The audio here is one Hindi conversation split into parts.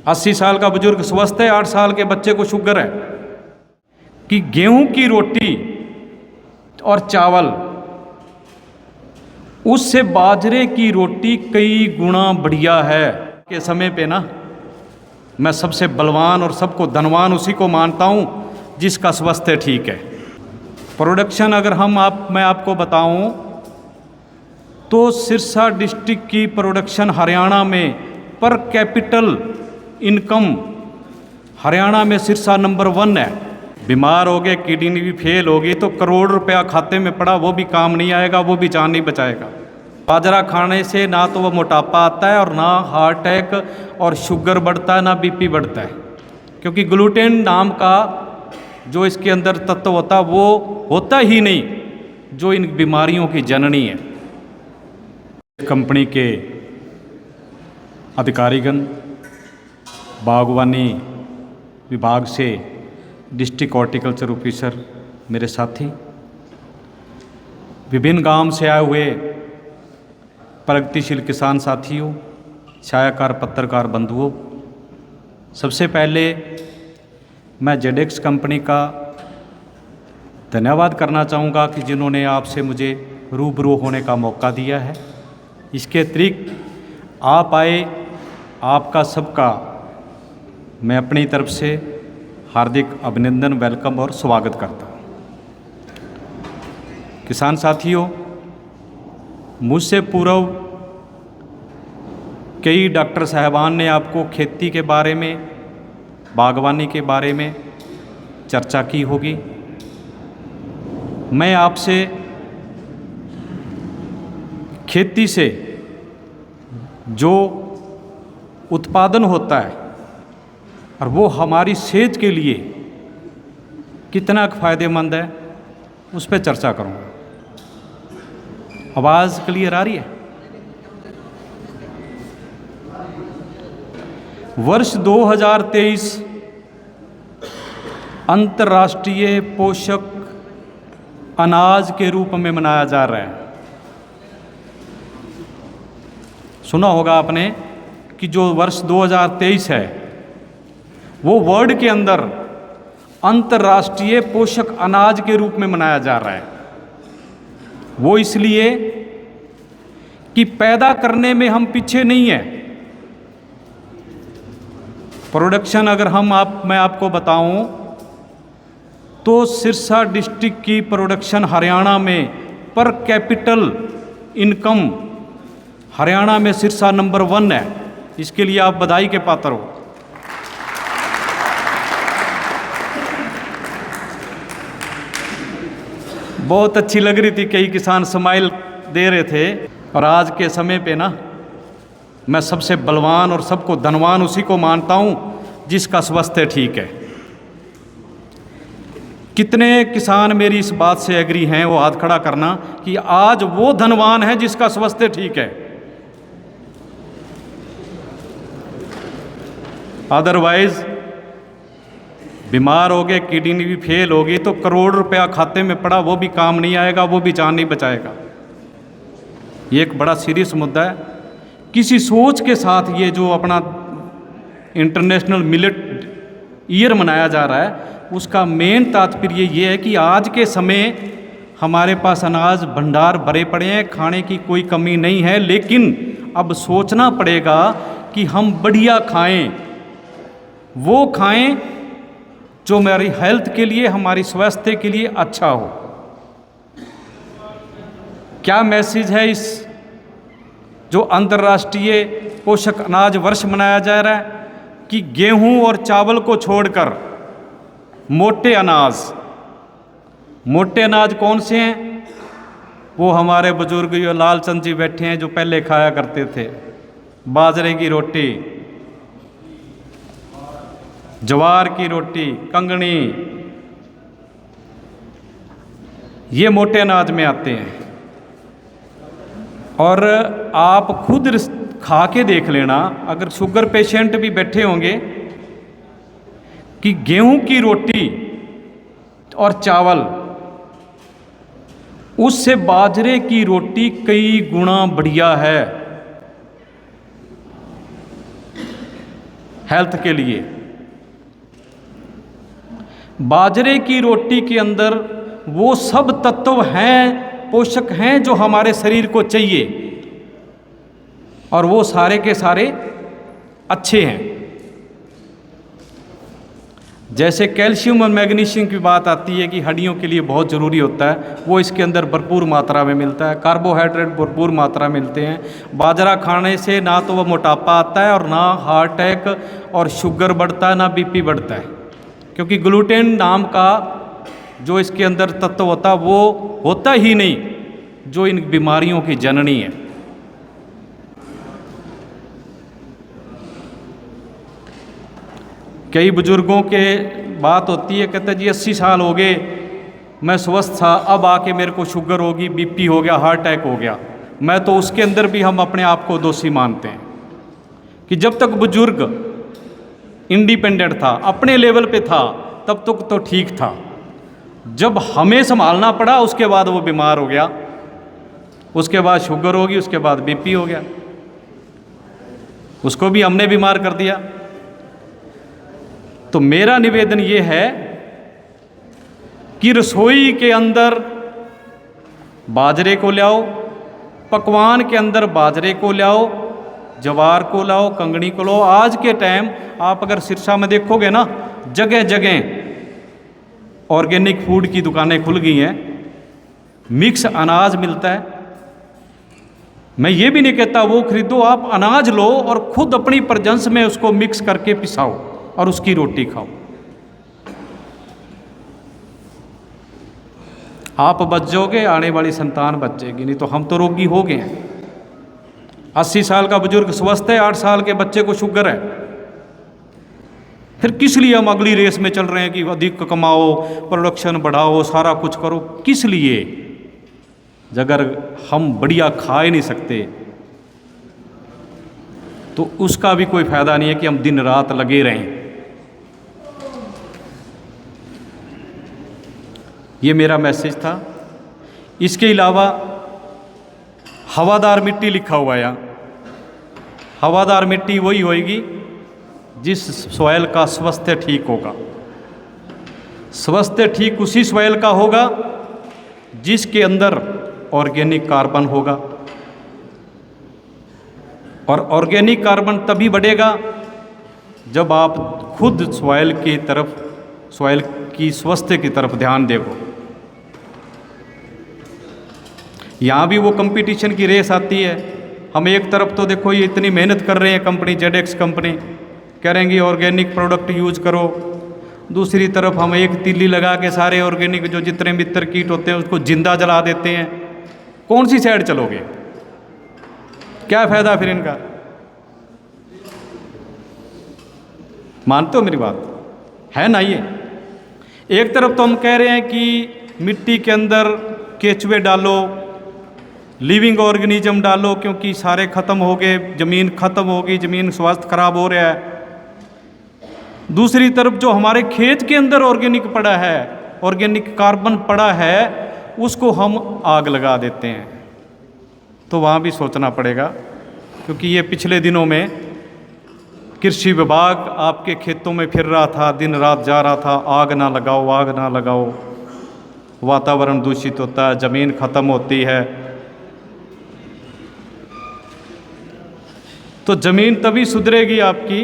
80 साल का बुजुर्ग स्वस्थ है, 8 साल के बच्चे को शुगर है, कि गेहूं की रोटी और चावल उससे बाजरे की रोटी कई गुना बढ़िया है। के समय पे ना मैं सबसे बलवान और सबको धनवान उसी को मानता हूं जिसका स्वास्थ्य ठीक है। प्रोडक्शन अगर मैं आपको बताऊं तो सिरसा डिस्ट्रिक्ट की प्रोडक्शन हरियाणा में पर कैपिटल इनकम हरियाणा में सिरसा नंबर 1 है। बीमार हो गए, किडनी भी फेल होगी तो करोड़ रुपया खाते में पड़ा वो भी काम नहीं आएगा, वो भी जान नहीं बचाएगा। बाजरा खाने से ना तो वो मोटापा आता है और ना हार्ट अटैक और शुगर बढ़ता है, ना बीपी बढ़ता है, क्योंकि ग्लूटेन नाम का जो इसके अंदर तत्व होता है वो होता ही नहीं जो इन बीमारियों की जननी है। कंपनी के अधिकारीगण, बागवानी विभाग से डिस्ट्रिक्ट हॉर्टिकल्चर ऑफिसर, मेरे साथी, विभिन्न गांव से आए हुए प्रगतिशील किसान साथियों, छायाकार पत्रकार बंधुओं, सबसे पहले मैं जेडेक्स कंपनी का धन्यवाद करना चाहूँगा कि जिन्होंने आपसे मुझे रूबरू होने का मौका दिया है। इसके अतिरिक्त आप आए, आपका सबका मैं अपनी तरफ से हार्दिक अभिनंदन, वेलकम और स्वागत करता हूँ। किसान साथियों, मुझसे पूर्व कई डॉक्टर साहबान ने आपको खेती के बारे में, बागवानी के बारे में चर्चा की होगी। मैं आपसे खेती से जो उत्पादन होता है और वो हमारी सेहत के लिए कितना फ़ायदेमंद है उस पर चर्चा करूँगा। आवाज़ क्लियर आ रही है? वर्ष 2023 अंतर्राष्ट्रीय पोषक अनाज के रूप में मनाया जा रहा है। सुना होगा आपने कि जो वर्ष 2023 है वो वर्ल्ड के अंदर अंतर्राष्ट्रीय पोषक अनाज के रूप में मनाया जा रहा है। वो इसलिए कि पैदा करने में हम पीछे नहीं हैं। प्रोडक्शन अगर मैं आपको बताऊं तो सिरसा डिस्ट्रिक्ट की प्रोडक्शन हरियाणा में पर कैपिटल इनकम हरियाणा में सिरसा नंबर 1 है। इसके लिए आप बधाई के पात्र हो। बहुत अच्छी लग रही थी, कई किसान स्माइल दे रहे थे। और आज के समय पे ना मैं सबसे बलवान और सबको धनवान उसी को मानता हूं जिसका स्वास्थ्य ठीक है। कितने किसान मेरी इस बात से एग्री हैं? वो हाथ खड़ा करना कि आज वो धनवान है जिसका स्वास्थ्य ठीक है। अदरवाइज बीमार हो गए, किडनी भी फेल होगी तो करोड़ रुपया खाते में पड़ा वो भी काम नहीं आएगा, वो भी जान नहीं बचाएगा। ये एक बड़ा सीरियस मुद्दा है। किसी सोच के साथ ये जो अपना इंटरनेशनल मिलेट ईयर मनाया जा रहा है उसका मेन तात्पर्य ये है कि आज के समय हमारे पास अनाज भंडार भरे पड़े हैं, खाने की कोई कमी नहीं है, लेकिन अब सोचना पड़ेगा कि हम बढ़िया खाएं, वो खाएं जो हमारी हेल्थ के लिए, हमारी स्वास्थ्य के लिए अच्छा हो। क्या मैसेज है इस जो अंतर्राष्ट्रीय पोषक अनाज वर्ष मनाया जा रहा है कि गेहूं और चावल को छोड़कर मोटे अनाज कौन से हैं? वो हमारे बुजुर्ग जो लालचंद जी बैठे हैं जो पहले खाया करते थे, बाजरे की रोटी, ज्वार की रोटी, कंगनी, ये मोटे अनाज में आते हैं। और आप खुद खा के देख लेना, अगर शुगर पेशेंट भी बैठे होंगे, कि गेहूं की रोटी और चावल उससे बाजरे की रोटी कई गुना बढ़िया है। हेल्थ के लिए। बाजरे की रोटी के अंदर वो सब तत्व हैं, पोषक हैं जो हमारे शरीर को चाहिए, और वो सारे के सारे अच्छे हैं। जैसे कैल्शियम और मैग्नीशियम की बात आती है कि हड्डियों के लिए बहुत ज़रूरी होता है, वो इसके अंदर भरपूर मात्रा में मिलता है। कार्बोहाइड्रेट भरपूर मात्रा में मिलते हैं। बाजरा खाने से ना तो वह मोटापा आता है और ना हार्ट अटैक और शुगर बढ़ता है, ना बीपी बढ़ता है, क्योंकि ग्लूटेन नाम का जो इसके अंदर तत्व होता है वो होता ही नहीं जो इन बीमारियों की जननी है। कई बुजुर्गों के बात होती है, कहते जी 80 साल हो गए, मैं स्वस्थ था, अब आके मेरे को शुगर होगी, बीपी हो गया, हार्ट अटैक हो गया। मैं तो उसके अंदर भी हम अपने आप को दोषी मानते हैं कि जब तक बुजुर्ग इंडिपेंडेंट था, अपने लेवल पे था, तब तक तो ठीक था। जब हमें संभालना पड़ा उसके बाद वो बीमार हो गया, उसके बाद शुगर होगी, उसके बाद बीपी हो गया, उसको भी हमने बीमार कर दिया। तो मेरा निवेदन ये है कि रसोई के अंदर बाजरे को लाओ, पकवान के अंदर बाजरे को लाओ, ज्वार को लाओ, कंगनी को लाओ। आज के टाइम आप अगर सिरसा में देखोगे ना, जगह जगह ऑर्गेनिक फूड की दुकानें खुल गई हैं, मिक्स अनाज मिलता है। मैं ये भी नहीं कहता वो खरीदो, आप अनाज लो और खुद अपनी प्रजंस में उसको मिक्स करके पिसाओ और उसकी रोटी खाओ। आप बच जाओगे, आने वाली संतान बच जाएगी, नहीं तो हम तो रोगी हो गए हैं। 80 साल का बुजुर्ग स्वस्थ है, 8 साल के बच्चे को शुगर है, फिर किस लिए हम अगली रेस में चल रहे हैं कि अधिक कमाओ, प्रोडक्शन बढ़ाओ, सारा कुछ करो? किस लिए, अगर हम बढ़िया खा ही नहीं सकते तो उसका भी कोई फायदा नहीं है कि हम दिन रात लगे रहें। ये मेरा मैसेज था। इसके अलावा हवादार मिट्टी लिखा हुआ है यहाँ। हवादार मिट्टी वही होएगी जिस सॉइल का स्वास्थ्य ठीक होगा। स्वास्थ्य ठीक उसी सॉइल का होगा जिसके अंदर ऑर्गेनिक कार्बन होगा, और ऑर्गेनिक कार्बन तभी बढ़ेगा जब आप खुद सॉइल की तरफ, सॉइल की स्वास्थ्य की तरफ ध्यान देवो। यहाँ भी वो कंपटीशन की रेस आती है। हम एक तरफ तो देखो ये इतनी मेहनत कर रहे हैं, कंपनी जेडेक्स कंपनी कह रहेंगी ऑर्गेनिक प्रोडक्ट यूज करो, दूसरी तरफ हम एक तिल्ली लगा के सारे ऑर्गेनिक जो जितने मित्र कीट होते हैं उसको जिंदा जला देते हैं। कौन सी साइड चलोगे? क्या फायदा फिर इनका? मानते हो मेरी बात? है ना? ये एक तरफ तो हम कह रहे हैं कि मिट्टी के अंदर केचुए डालो, लिविंग ऑर्गेनिज्म डालो, क्योंकि सारे खत्म हो गए, ज़मीन खत्म होगी, ज़मीन स्वास्थ्य खराब हो रहा है। दूसरी तरफ जो हमारे खेत के अंदर ऑर्गेनिक पड़ा है, ऑर्गेनिक कार्बन पड़ा है, उसको हम आग लगा देते हैं। तो वहाँ भी सोचना पड़ेगा, क्योंकि ये पिछले दिनों में कृषि विभाग आपके खेतों में फिर रहा था, दिन रात जा रहा था, आग ना लगाओ, आग ना लगाओ, वातावरण दूषित होता है, ज़मीन खत्म होती है। तो ज़मीन तभी सुधरेगी, आपकी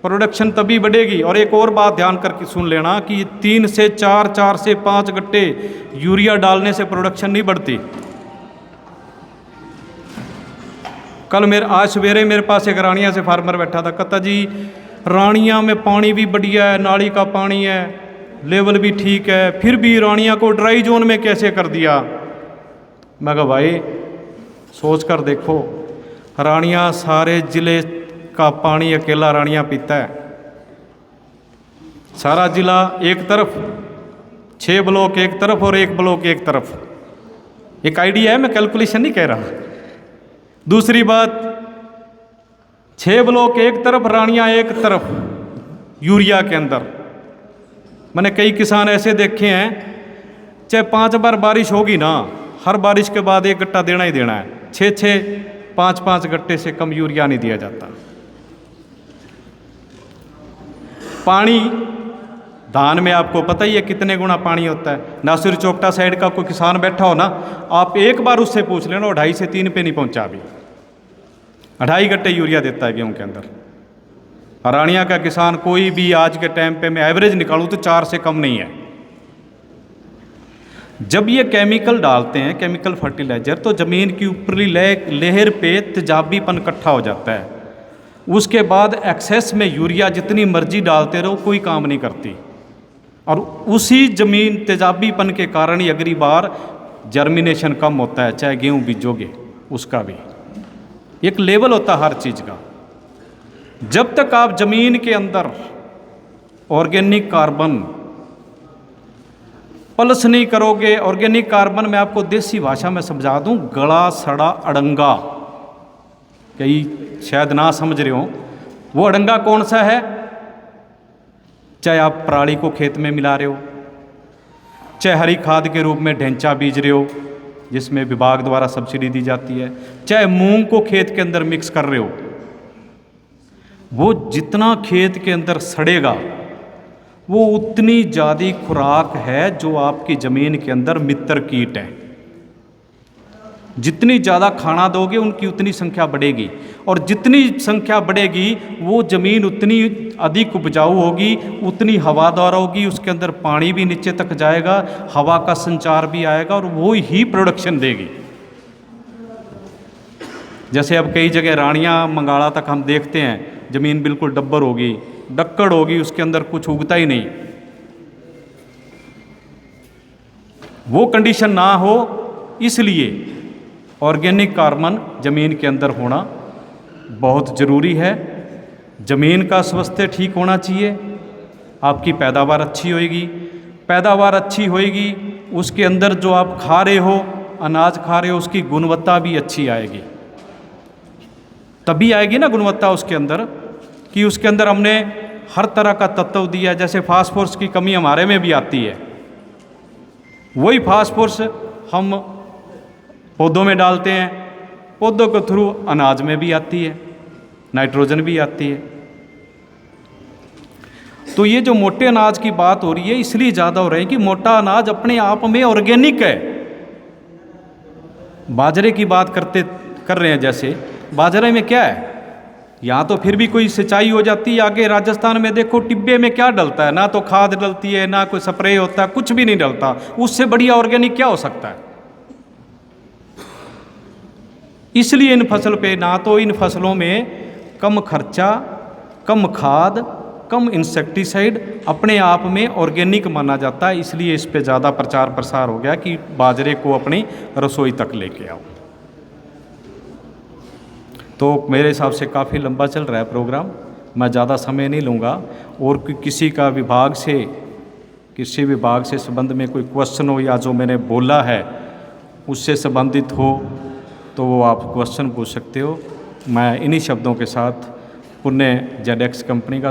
प्रोडक्शन तभी बढ़ेगी। और एक और बात ध्यान करके सुन लेना कि 3 से 4, 4 से 5 गट्टे यूरिया डालने से प्रोडक्शन नहीं बढ़ती। आज सवेरे मेरे पास एक रानिया से फार्मर बैठा था, कहता जी रानिया में पानी भी बढ़िया है, नाली का पानी है, लेवल भी ठीक है, फिर भी रानिया को ड्राई जोन में कैसे कर दिया? मैं कहा भाई सोच कर देखो, रानिया सारे ज़िले का पानी अकेला रानिया पीता है। सारा ज़िला एक तरफ, 6 ब्लॉक एक तरफ और 1 ब्लॉक एक तरफ। एक आइडिया है, मैं कैलकुलेशन नहीं कह रहा। दूसरी बात, 6 ब्लॉक एक तरफ, रानिया एक तरफ, यूरिया के अंदर। मैंने कई किसान ऐसे देखे हैं, चाहे 5 बार बारिश होगी ना, हर बारिश के बाद 1 गट्टा देना ही देना है। 6-6, 5-5 गट्टे से कम यूरिया नहीं दिया जाता। पानी, धान में आपको पता ही है कितने गुना पानी होता है। नासिर चौकटा साइड का कोई किसान बैठा हो ना, आप एक बार उससे पूछ लेना, 2.5 से 3 पे नहीं पहुंचा अभी। 2.5 गट्टे यूरिया देता है गेहूं के अंदर। हरियाणा का किसान कोई भी आज के टाइम पे मैं एवरेज निकालूं तो 4 से कम नहीं है। जब ये केमिकल डालते हैं, केमिकल फर्टिलाइजर, तो ज़मीन की ऊपरी लेयर पे तेजाबीपन इकट्ठा हो जाता है। उसके बाद एक्सेस में यूरिया जितनी मर्जी डालते रहो, कोई काम नहीं करती। और उसी ज़मीन तेजाबीपन के कारण ही अगली बार जर्मिनेशन कम होता है, चाहे गेहूँ बीजोगे उसका भी एक लेवल होता है हर चीज़ का। जब तक आप ज़मीन के अंदर ऑर्गेनिक कार्बन प्लस नहीं करोगे, ऑर्गेनिक कार्बन में आपको देसी भाषा में समझा दूं, गला सड़ा अड़ंगा, कई शायद ना समझ रहे हो, वो अड़ंगा कौन सा है? चाहे आप पराली को खेत में मिला रहे हो, चाहे हरी खाद के रूप में ढेंचा बीज रहे हो जिसमें विभाग द्वारा सब्सिडी दी जाती है, चाहे मूंग को खेत के अंदर मिक्स कर रहे हो, वो जितना खेत के अंदर सड़ेगा वो उतनी ज़्यादा खुराक है जो आपकी ज़मीन के अंदर मित्र कीट है। जितनी ज़्यादा खाना दोगे उनकी उतनी संख्या बढ़ेगी, और जितनी संख्या बढ़ेगी वो ज़मीन उतनी अधिक उपजाऊ होगी, उतनी हवादार होगी, उसके अंदर पानी भी नीचे तक जाएगा, हवा का संचार भी आएगा और वो ही प्रोडक्शन देगी। जैसे अब कई जगह रानियाँ मंगाड़ा तक हम देखते हैं ज़मीन बिल्कुल डब्बर होगी, डक्कड़ होगी, उसके अंदर कुछ उगता ही नहीं। वो कंडीशन ना हो, इसलिए ऑर्गेनिक कार्बन ज़मीन के अंदर होना बहुत ज़रूरी है। ज़मीन का स्वास्थ्य ठीक होना चाहिए, आपकी पैदावार अच्छी होएगी। पैदावार अच्छी होएगी, उसके अंदर जो आप खा रहे हो, अनाज खा रहे हो, उसकी गुणवत्ता भी अच्छी आएगी। तभी आएगी ना गुणवत्ता उसके अंदर कि उसके अंदर हमने हर तरह का तत्व दिया। जैसे फास्फोरस की कमी हमारे में भी आती है, वही फास्फोरस हम पौधों में डालते हैं, पौधों के थ्रू अनाज में भी आती है, नाइट्रोजन भी आती है। तो ये जो मोटे अनाज की बात हो रही है इसलिए ज़्यादा हो रही है कि मोटा अनाज अपने आप में ऑर्गेनिक है। बाजरे की बात कर रहे हैं, जैसे बाजरे में क्या है, यहाँ तो फिर भी कोई सिंचाई हो जाती है। आगे राजस्थान में देखो टिब्बे में क्या डलता है, ना तो खाद डलती है, ना कोई स्प्रे होता है, कुछ भी नहीं डलता। उससे बढ़िया ऑर्गेनिक क्या हो सकता है? इसलिए इन फसल पे, ना तो इन फसलों में कम खर्चा, कम खाद, कम इंसेक्टिसाइड, अपने आप में ऑर्गेनिक माना जाता है। इसलिए इस पे ज़्यादा प्रचार प्रसार हो गया कि बाजरे को अपनी रसोई तक लेके आओ। तो मेरे हिसाब से काफ़ी लंबा चल रहा है प्रोग्राम, मैं ज़्यादा समय नहीं लूँगा। और किसी विभाग से संबंध में कोई क्वेश्चन हो या जो मैंने बोला है उससे संबंधित हो तो वो आप क्वेश्चन पूछ सकते हो। मैं इन्हीं शब्दों के साथ पुण्य जेडेक्स कंपनी का